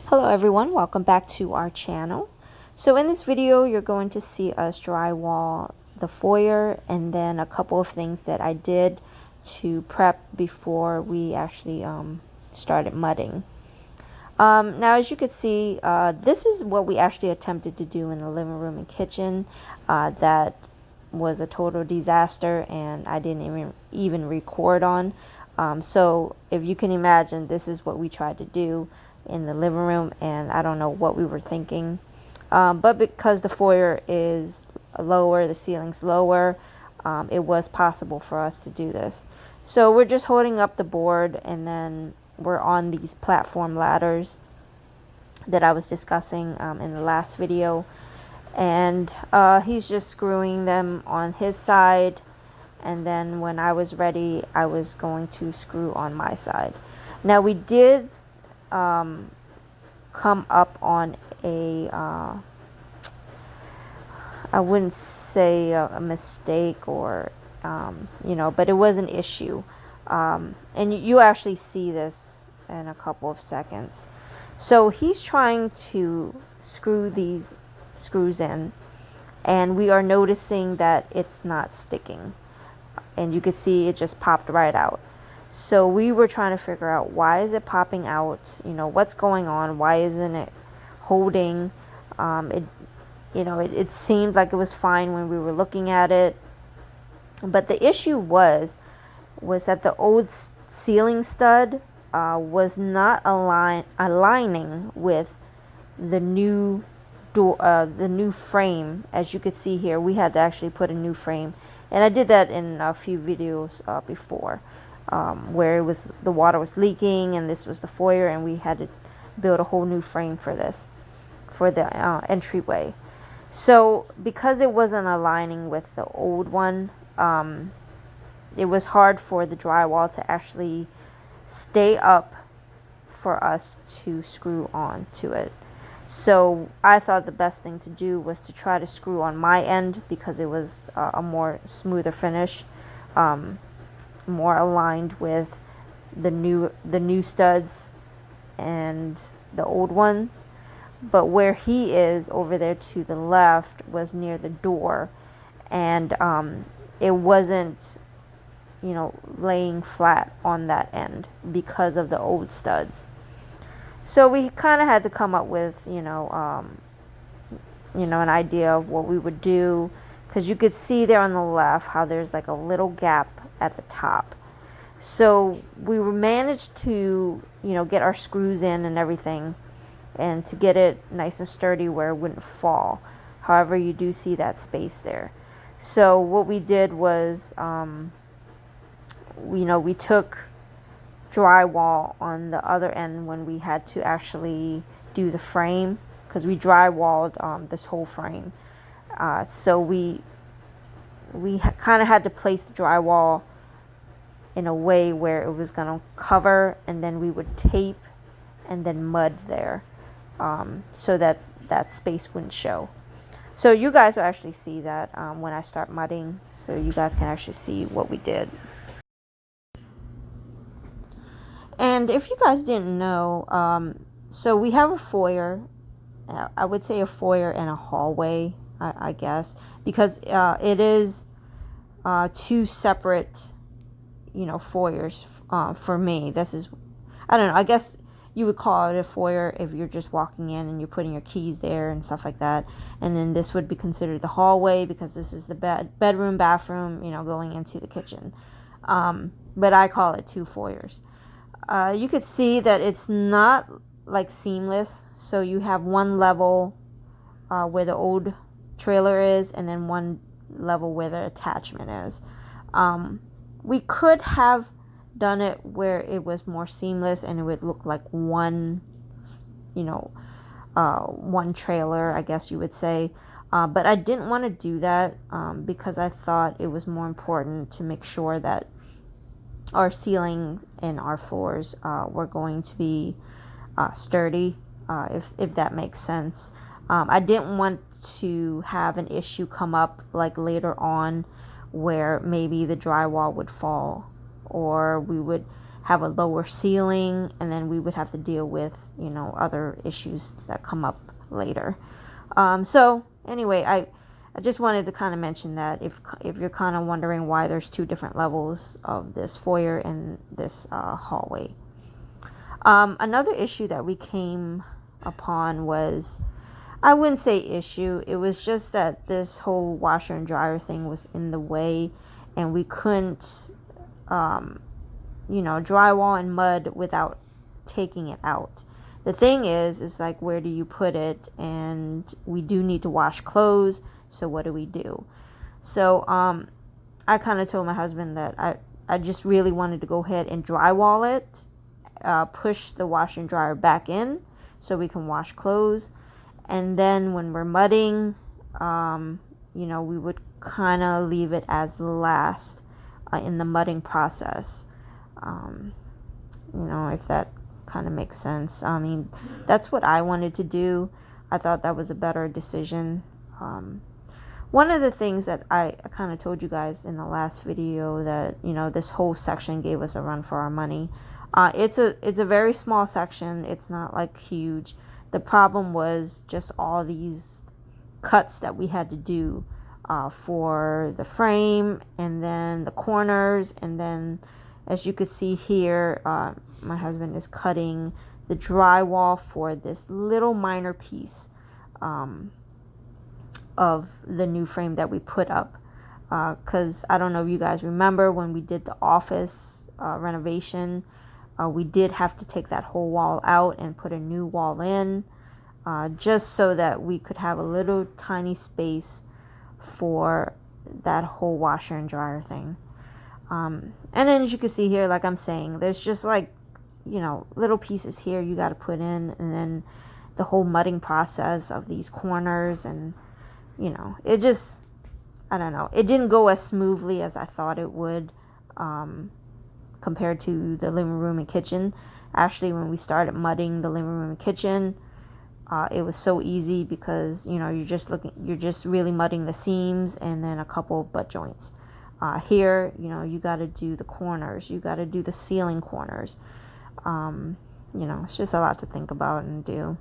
Hello everyone, welcome back to our channel. So in this video you're going to see us drywall the foyer and then a couple of things that I did to prep before we actually started mudding. Now as you can see, this is what we actually attempted to do in the living room and kitchen. That was a total disaster and I didn't even record on. So if you can imagine, this is what we tried to do in the living room, and I don't know what we were thinking. But because the foyer is lower, the ceiling's lower, it was possible for us to do this. So we're just holding up the board, and then we're on these platform ladders that I was discussing in the last video. And he's just screwing them on his side, and then when I was ready, I was going to screw on my side. Now we did come up on a I wouldn't say a mistake or but it was an issue, and you actually see this in a couple of seconds. So he's trying to screw these screws in, and we are noticing that it's not sticking, and you can see it just popped right out. So we were trying to figure out, why is it popping out? What's going on? Why isn't it holding? It seemed like it was fine when we were looking at it. But the issue was that the old ceiling stud was not aligning with the new door, the new frame. As you could see here, we had to actually put a new frame, and I did that in a few videos before. Where the water was leaking, and this was the foyer, and we had to build a whole new frame for this, for the entryway. So because it wasn't aligning with the old one, it was hard for the drywall to actually stay up for us to screw on to it. So I thought the best thing to do was to try to screw on my end, because it was a more smoother finish, more aligned with the new studs and the old ones. But where he is over there to the left was near the door, and it wasn't laying flat on that end because of the old studs. So we kind of had to come up with an idea of what we would do, because you could see there on the left how there's like a little gap at the top. So we managed to get our screws in and everything, and to get it nice and sturdy where it wouldn't fall. However, you do see that space there. So what we did was we took drywall on the other end when we had to actually do the frame, because we drywalled this whole frame. So we kind of had to place the drywall in a way where it was going to cover, and then we would tape and then mud there, so that space wouldn't show. So you guys will actually see that when I start mudding, so you guys can actually see what we did. And if you guys didn't know, so we have a foyer. I would say a foyer and a hallway, I guess, because it is two separate foyers. For me, this is, I don't know, I guess you would call it a foyer if you're just walking in and you're putting your keys there and stuff like that. And then this would be considered the hallway, because this is the bedroom, bathroom, going into the kitchen. But I call it two foyers. You could see that it's not like seamless. So you have one level where the old trailer is, and then one level where the attachment is. We could have done it where it was more seamless and it would look like one trailer, I guess you would say. But I didn't want to do that, because I thought it was more important to make sure that our ceiling and our floors were going to be sturdy, if that makes sense. I didn't want to have an issue come up like later on, where maybe the drywall would fall, or we would have a lower ceiling, and then we would have to deal with, other issues that come up later. So anyway, I just wanted to kind of mention that if you're kind of wondering why there's two different levels of this foyer and this hallway. Another issue that we came upon was, I wouldn't say issue, it was just that this whole washer and dryer thing was in the way, and we couldn't, drywall and mud without taking it out. The thing is like, where do you put it? And we do need to wash clothes, so what do we do? So I kind of told my husband that I just really wanted to go ahead and drywall it, push the washer and dryer back in so we can wash clothes, and then when we're mudding, we would kind of leave it as last in the mudding process. If that kind of makes sense. I mean, that's what I wanted to do. I thought that was a better decision. One of the things that I kind of told you guys in the last video, that this whole section gave us a run for our money. It's a very small section. It's not like huge. The problem was just all these cuts that we had to do for the frame, and then the corners, and then, as you could see here, my husband is cutting the drywall for this little minor piece of the new frame that we put up. Because I don't know if you guys remember when we did the office renovation, we did have to take that whole wall out and put a new wall in, just so that we could have a little tiny space for that whole washer and dryer thing. And then, as you can see here, like I'm saying, there's just like, little pieces here you got to put in, and then the whole mudding process of these corners, and it just, I don't know, it didn't go as smoothly as I thought it would, compared to the living room and kitchen. Actually, when we started mudding the living room and kitchen, it was so easy because you're just really mudding the seams and then a couple of butt joints. Here, you got to do the corners, you got to do the ceiling corners. It's just a lot to think about and do.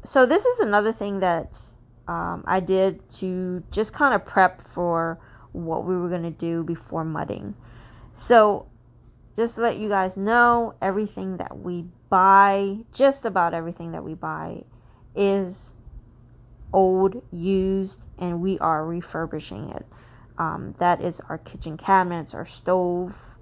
So this is another thing that I did to just kind of prep for what we were going to do before mudding. So just to let you guys know, everything that we buy, just about everything that we buy, is old, used, and we are refurbishing it. That is our kitchen cabinets, our stove,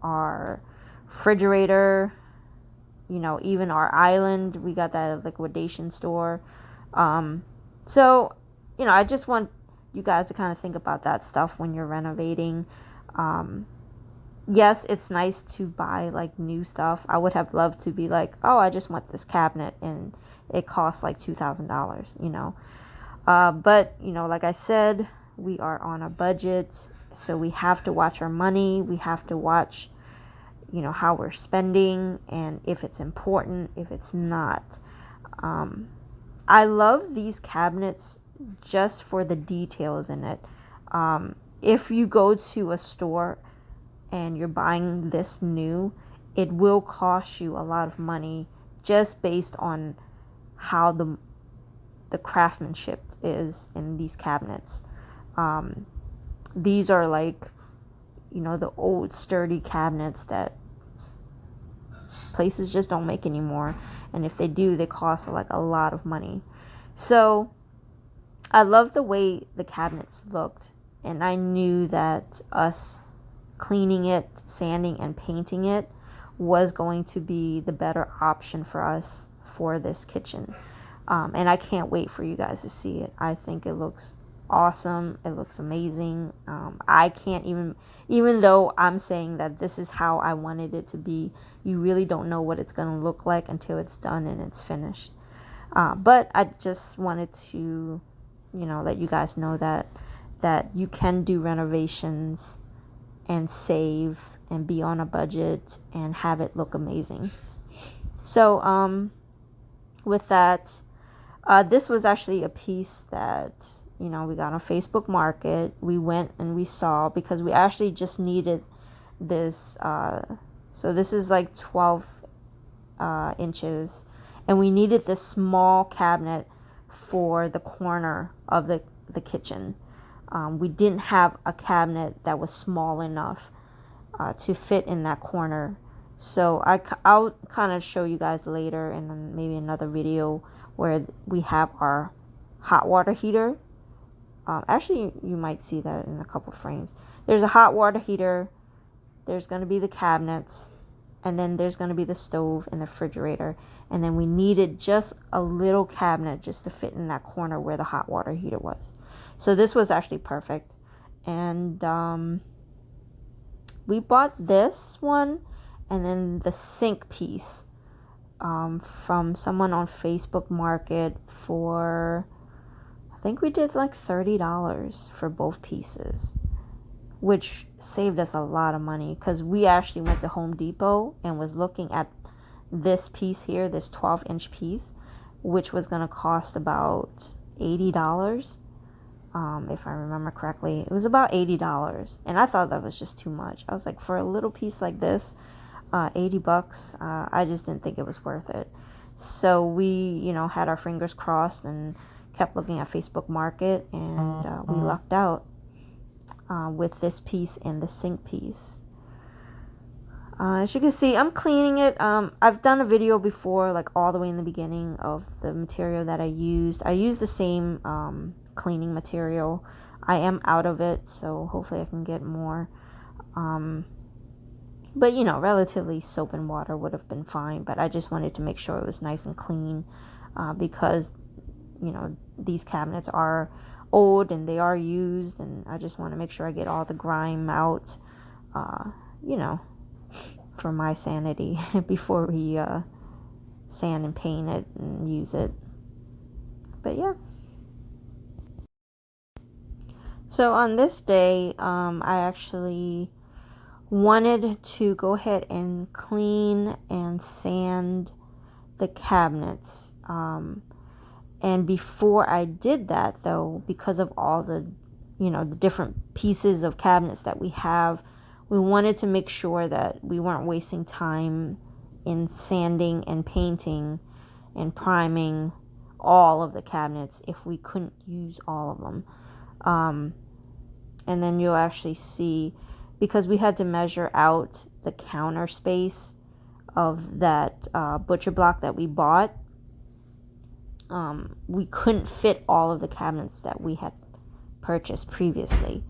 our refrigerator, even our island. We got that at a liquidation store. So, I just want you guys to kind of think about that stuff when you're renovating. Yes, it's nice to buy like new stuff. I would have loved to be like, oh, I just want this cabinet and it costs like $2,000, but like I said, we are on a budget, so we have to watch our money. We have to watch, how we're spending, and if it's important, if it's not. I love these cabinets just for the details in it. If you go to a store and you're buying this new, it will cost you a lot of money just based on how the craftsmanship is in these cabinets. These are like, the old sturdy cabinets that places just don't make anymore, and if they do, they cost like a lot of money. So I love the way the cabinets looked, and I knew that us cleaning it, sanding, and painting it was going to be the better option for us for this kitchen. And I can't wait for you guys to see it. I think it looks awesome. It looks amazing. I can't even though I'm saying that this is how I wanted it to be, you really don't know what it's going to look like until it's done and it's finished. But I just wanted to, let you guys know that you can do renovations and save and be on a budget and have it look amazing. So with that, this was actually a piece that we got on Facebook Market. We went and we saw, because we actually just needed this, so this is like 12 inches, and we needed this small cabinet for the corner of the kitchen. We didn't have a cabinet that was small enough to fit in that corner. So I'll kind of show you guys later in maybe another video where we have our hot water heater. Actually, you might see that in a couple frames. There's a hot water heater. There's going to be the cabinets. And then there's going to be the stove and the refrigerator. And then we needed just a little cabinet just to fit in that corner where the hot water heater was. So this was actually perfect. And we bought this one and then the sink piece from someone on Facebook Market for, I think we did like $30 for both pieces, which saved us a lot of money because we actually went to Home Depot and was looking at this piece here, this 12-inch piece, which was going to cost about $80. If I remember correctly, it was about $80, and I thought that was just too much. I was like, for a little piece like this, $80, I just didn't think it was worth it. So we, had our fingers crossed and kept looking at Facebook Market, and we lucked out with this piece and the sink piece. As you can see, I'm cleaning it. I've done a video before, like all the way in the beginning, of the material that I used. I used the same cleaning material. I am out of it, so hopefully I can get more. But relatively soap and water would have been fine, but I just wanted to make sure it was nice and clean because these cabinets are old and they are used, and I just want to make sure I get all the grime out, for my sanity before we sand and paint it and use it. But yeah. So on this day, I actually wanted to go ahead and clean and sand the cabinets. And before I did that, though, because of all the, the different pieces of cabinets that we have, we wanted to make sure that we weren't wasting time in sanding and painting and priming all of the cabinets if we couldn't use all of them. And then you'll actually see, because we had to measure out the counter space of that butcher block that we bought, we couldn't fit all of the cabinets that we had purchased previously.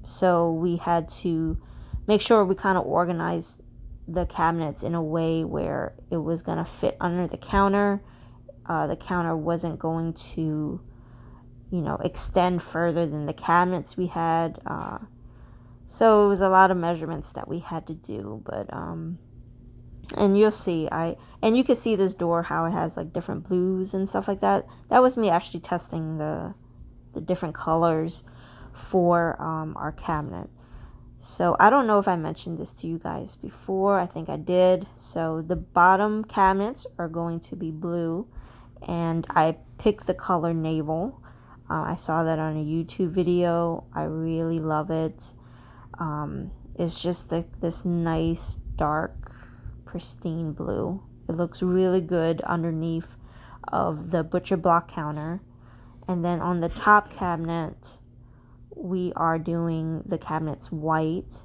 So we had to make sure we kind of organized the cabinets in a way where it was going to fit under the counter. The counter wasn't going to, extend further than the cabinets we had. So it was a lot of measurements that we had to do, but and you'll see, and you can see this door, how it has like different blues and stuff like that. That was me actually testing the different colors for our cabinet. So I don't know if I mentioned this to you guys before. I think I did. So the bottom cabinets are going to be blue, and I picked the color navel. I saw that on a YouTube video. I really love it. It's just this nice dark pristine blue. It looks really good underneath of the butcher block counter. And then on the top cabinet, we are doing the cabinets white.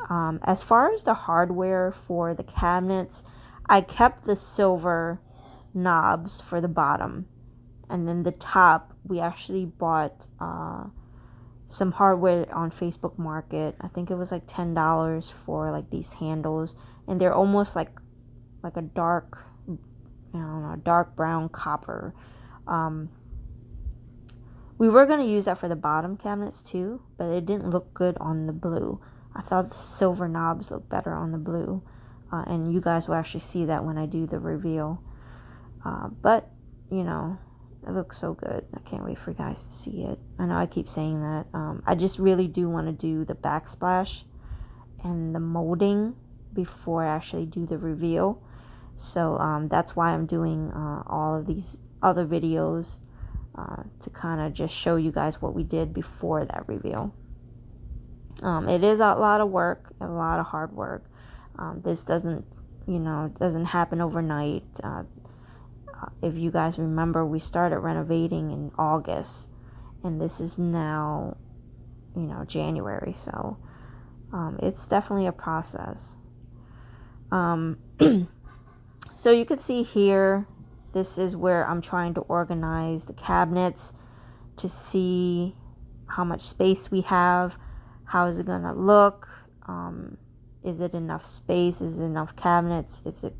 As far as the hardware for the cabinets, I kept the silver knobs for the bottom, and then the top, we actually bought some hardware on Facebook Market. I think it was like $10 for like these handles, and they're almost like a dark, dark brown copper. We were going to use that for the bottom cabinets too, but it didn't look good on the blue. I thought the silver knobs looked better on the blue, and you guys will actually see that when I do the reveal. But it looks so good. I can't wait for you guys to see it. I know I keep saying that. I just really do want to do the backsplash and the molding before I actually do the reveal. So that's why I'm doing all of these other videos to kind of just show you guys what we did before that reveal. It is a lot of work, a lot of hard work. This doesn't happen overnight. If you guys remember, we started renovating in August, and this is now, January. So it's definitely a process. So you can see here, this is where I'm trying to organize the cabinets to see how much space we have, how is it gonna look, is it enough space, is it enough cabinets, is it,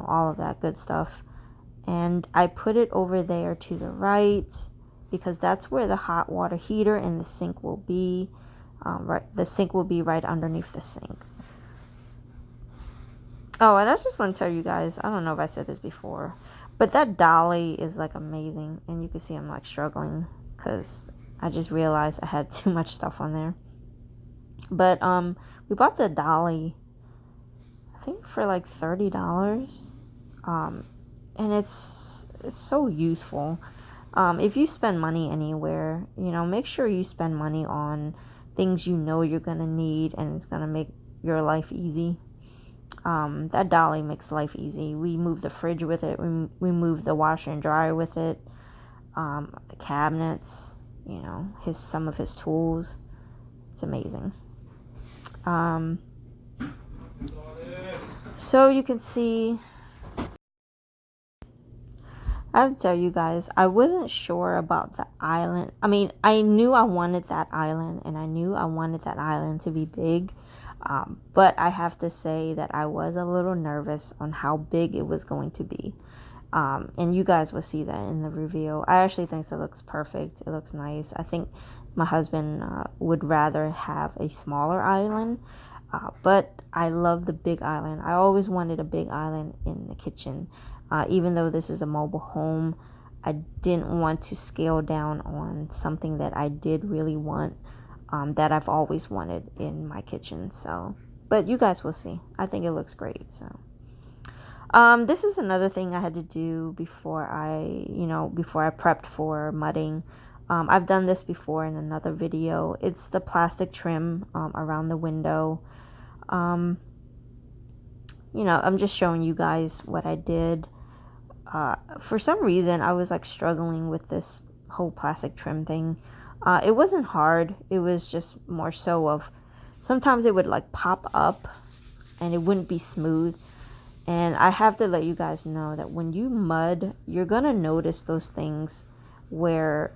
all of that good stuff. And I put it over there to the right because that's where the hot water heater and the sink will be. Right, the sink will be right underneath the sink. Oh, and I just want to tell you guys, I don't know if I said this before, but that dolly is like amazing. And you can see I'm like struggling because I just realized I had too much stuff on there. But we bought the dolly, I think for like $30. And it's so useful. If you spend money anywhere, make sure you spend money on things you're gonna need and it's gonna make your life easy. That dolly makes life easy. We move the fridge with it. We move the washer and dryer with it. The cabinets, some of his tools. It's amazing. So you can see, I have to tell you guys, I wasn't sure about the island. I mean, I knew I wanted that island, and I knew I wanted that island to be big. But I have to say that I was a little nervous on how big it was going to be. And you guys will see that in the review. I actually think it looks perfect. It looks nice. I think my husband would rather have a smaller island. But I love the big island. I always wanted a big island in the kitchen. Even though this is a mobile home, I didn't want to scale down on something that I did really want, that I've always wanted in my kitchen. So, but you guys will see. I think it looks great. So, this is another thing I had to do before I prepped for mudding. I've done this before in another video. It's the plastic trim around the window. I'm just showing you guys what I did. For some reason, I was like struggling with this whole plastic trim thing. It wasn't hard. It was just more so of sometimes it would like pop up and it wouldn't be smooth. And I have to let you guys know that when you mud, you're gonna notice those things where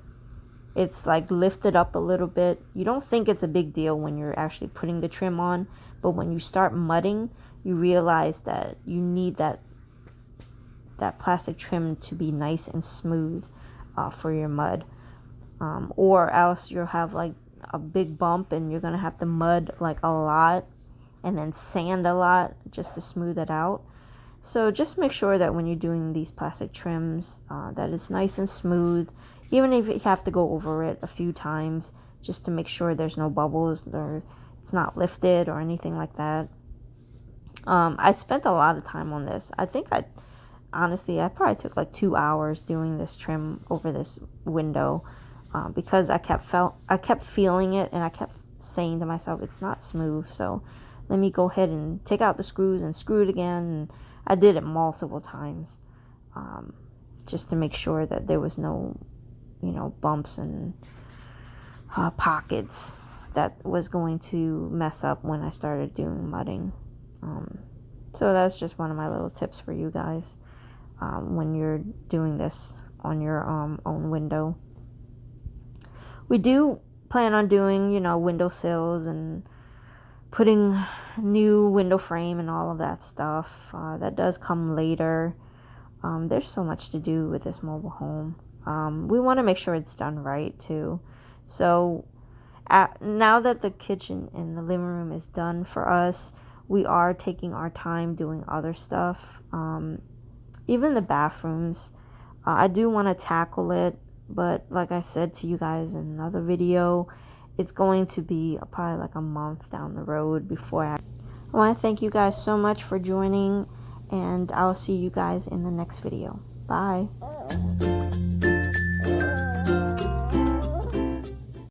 it's like lifted up a little bit. You don't think it's a big deal when you're actually putting the trim on, but when you start mudding, you realize that you need that plastic trim to be nice and smooth for your mud, or else you'll have like a big bump and you're gonna have to mud like a lot and then sand a lot just to smooth it out. So just make sure that when you're doing these plastic trims, that it's nice and smooth, even if you have to go over it a few times just to make sure there's no bubbles or it's not lifted or anything like that. I spent a lot of time on this. I think honestly, I probably took like 2 hours doing this trim over this window, because I kept feeling it and I kept saying to myself, it's not smooth. So let me go ahead and take out the screws and screw it again. And I did it multiple times, just to make sure that there was no, bumps and pockets that was going to mess up when I started doing mudding. So that's just one of my little tips for you guys, when you're doing this on your own window. We do plan on doing, window sills and putting new window frame and all of that stuff. That does come later. There's so much to do with this mobile home. We want to make sure it's done right too. So now that the kitchen and the living room is done for us, we are taking our time doing other stuff. Even the bathrooms, I do want to tackle it, but like I said to you guys in another video, it's going to be probably like a month down the road before I want to thank you guys so much for joining, and I'll see you guys in the next video. Bye.